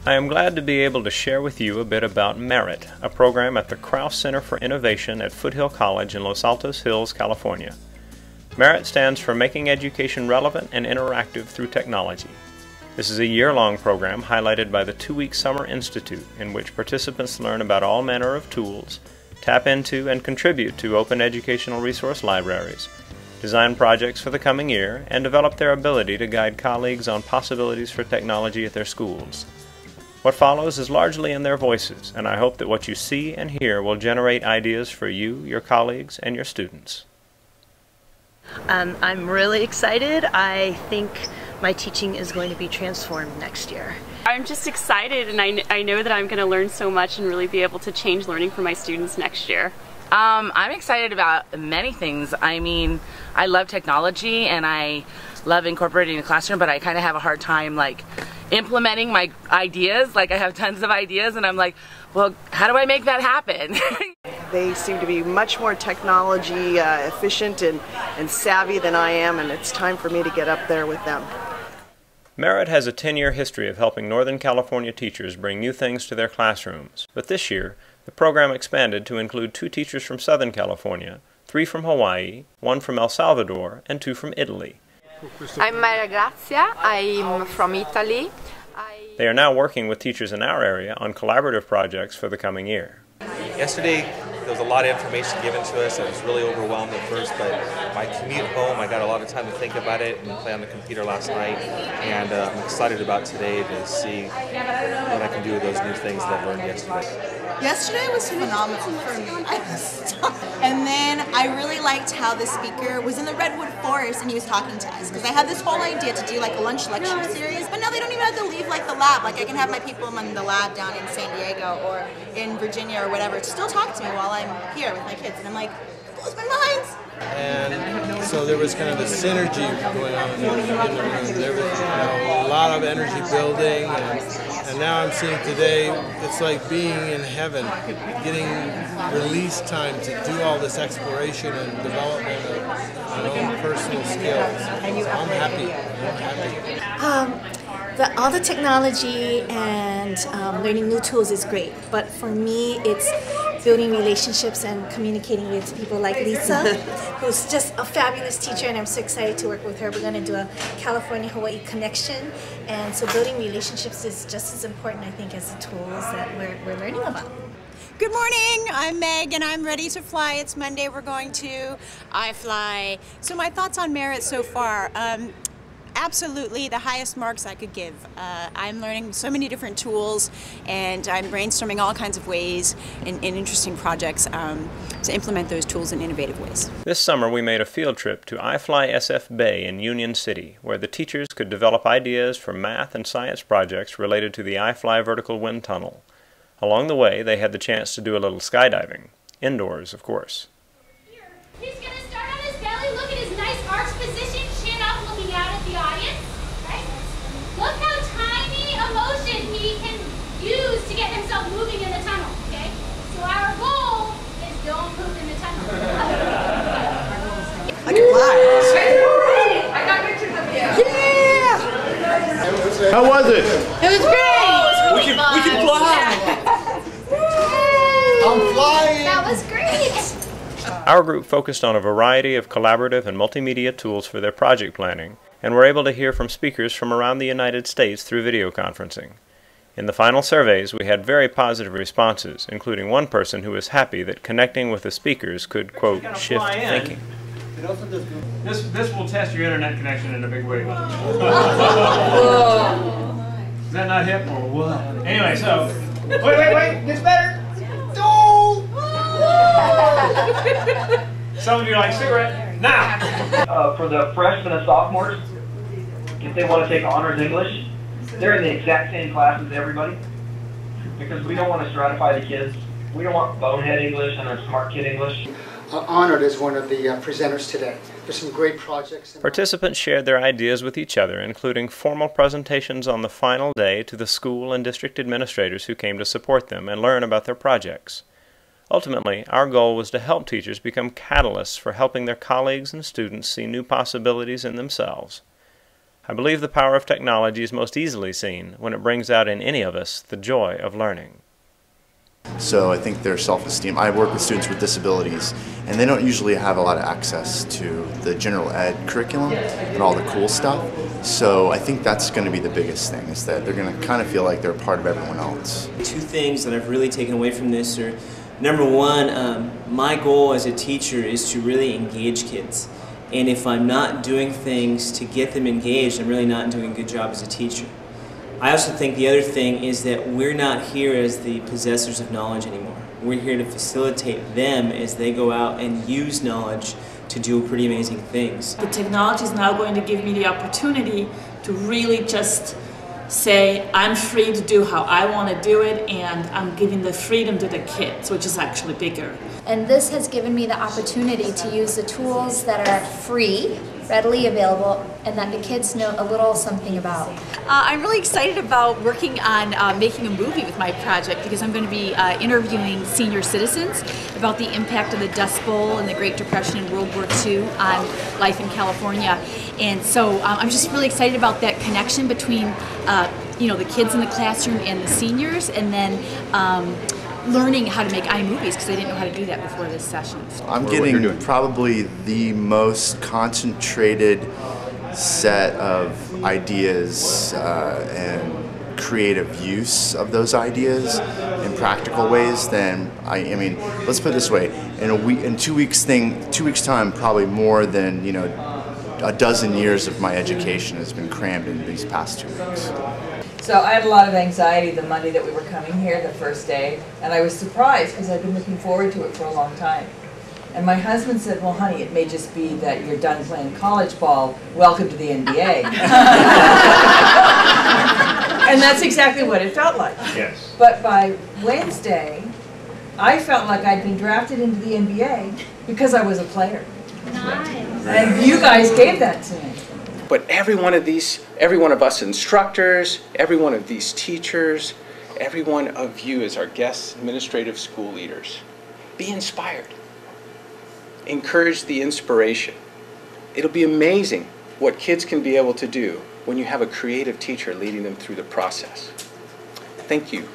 I am glad to be able to share with you a bit about MERIT, a program at the Krause Center for Innovation at Foothill College in Los Altos Hills, California. MERIT stands for Making Education Relevant and Interactive Through Technology. This is a year-long program highlighted by the 2-week Summer Institute, in which participants learn about all manner of tools, tap into and contribute to open educational resource libraries, design projects for the coming year, and develop their ability to guide colleagues on possibilities for technology at their schools. What follows is largely in their voices, and I hope that what you see and hear will generate ideas for you, your colleagues, and your students. I'm really excited. I think my teaching is going to be transformed next year. I'm just excited, and I know that I'm going to learn so much and really be able to change learning for my students next year. I'm excited about many things. I mean, I love technology and I love incorporating the classroom, but I kind of have a hard time implementing my ideas. I have tons of ideas and I'm like, well, how do I make that happen? They seem to be much more technology efficient and savvy than I am, and it's time for me to get up there with them. MERIT has a 10-year history of helping Northern California teachers bring new things to their classrooms, but this year the program expanded to include 2 teachers from Southern California, 3 from Hawaii, 1 from El Salvador, and 2 from Italy. I'm Maria Grazia, I'm from Italy. They are now working with teachers in our area on collaborative projects for the coming year. Yesterday, there was a lot of information given to us. I was really overwhelmed at first, but my commute home, I got a lot of time to think about it and play on the computer last night. And I'm excited about today to see what I can do with those new things that I learned yesterday. Yesterday was phenomenal for me. And then I really liked how the speaker was in the Redwood Forest and he was talking to us, because I had this whole idea to do a lunch lecture series, but now they don't even have to leave the lab. I can have my people in the lab down in San Diego or in Virginia or whatever to still talk to me while I'm here with my kids, and I'm like, it blows my mind. And so there was kind of a synergy going on in the room. There was a lot of energy building, and now I'm seeing today it's like being in heaven, getting release time to do all this exploration and development of my own personal skills. So I'm happy. All the technology and learning new tools is great, but for me it's building relationships and communicating with people like Lisa, who's just a fabulous teacher, and I'm so excited to work with her. We're going to do a California-Hawaii connection, and so building relationships is just as important, I think, as the tools that we're learning about. Good morning, I'm Meg and I'm ready to fly. It's Monday, we're going to iFly. So my thoughts on MERIT so far. Absolutely the highest marks I could give. I'm learning so many different tools and I'm brainstorming all kinds of ways and interesting projects to implement those tools in innovative ways. This summer we made a field trip to iFly SF Bay in Union City, where the teachers could develop ideas for math and science projects related to the iFly vertical wind tunnel. Along the way they had the chance to do a little skydiving, indoors of course. He's going to start on his belly, look at his nice arched position, chin up, looking out at the audience. Right? Look how tiny a motion he can use to get himself moving in the tunnel. Okay? So our goal is don't move in the tunnel. I can fly. I got pictures of you. Yeah! How was it? It was great! We can fly! I'm flying! That was great! Our group focused on a variety of collaborative and multimedia tools for their project planning, and were able to hear from speakers from around the United States through video conferencing. In the final surveys, we had very positive responses, including one person who was happy that connecting with the speakers could, quote, shift thinking. This will test your internet connection in a big way. Is that not hip or what? Anyway, so wait, gets better. Some of you like cigarette now. For the freshmen and sophomores, if they want to take honors English, they're in the exact same class as everybody, because we don't want to stratify the kids. We don't want bonehead English and a smart kid English. Honored as one of the presenters today. There's some great projects. Participants shared their ideas with each other, including formal presentations on the final day to the school and district administrators who came to support them and learn about their projects. Ultimately, our goal was to help teachers become catalysts for helping their colleagues and students see new possibilities in themselves. I believe the power of technology is most easily seen when it brings out in any of us the joy of learning. So I think their self-esteem, I work with students with disabilities, and they don't usually have a lot of access to the general ed curriculum and all the cool stuff. So I think that's going to be the biggest thing, is that they're going to kind of feel like they're a part of everyone else. Two things that I've really taken away from this are, number one, my goal as a teacher is to really engage kids. And if I'm not doing things to get them engaged, I'm really not doing a good job as a teacher. I also think the other thing is that we're not here as the possessors of knowledge anymore. We're here to facilitate them as they go out and use knowledge to do pretty amazing things. The technology is now going to give me the opportunity to really just say, I'm free to do how I want to do it, and I'm giving the freedom to the kids, which is actually bigger. And this has given me the opportunity to use the tools that are free, readily available, and that the kids know a little something about. I'm really excited about working on making a movie with my project, because I'm going to be interviewing senior citizens about the impact of the Dust Bowl and the Great Depression and World War II on life in California. And so I'm just really excited about that connection between the kids in the classroom and the seniors, and then learning how to make iMovies, because I didn't know how to do that before this session. I'm getting probably the most concentrated set of ideas and creative use of those ideas in practical ways than I mean, let's put it this way, in 2 weeks time, probably more than a dozen years of my education has been crammed in these past 2 weeks. So I had a lot of anxiety the Monday that we were coming here, the first day, and I was surprised because I'd been looking forward to it for a long time. And my husband said, well, honey, it may just be that you're done playing college ball. Welcome to the NBA. And that's exactly what it felt like. Yes. But by Wednesday, I felt like I'd been drafted into the NBA because I was a player. Nice. And you guys gave that to me. But every one of us instructors, every one of these teachers, every one of you as our guest administrative school leaders, be inspired. Encourage the inspiration. It'll be amazing what kids can be able to do when you have a creative teacher leading them through the process. Thank you.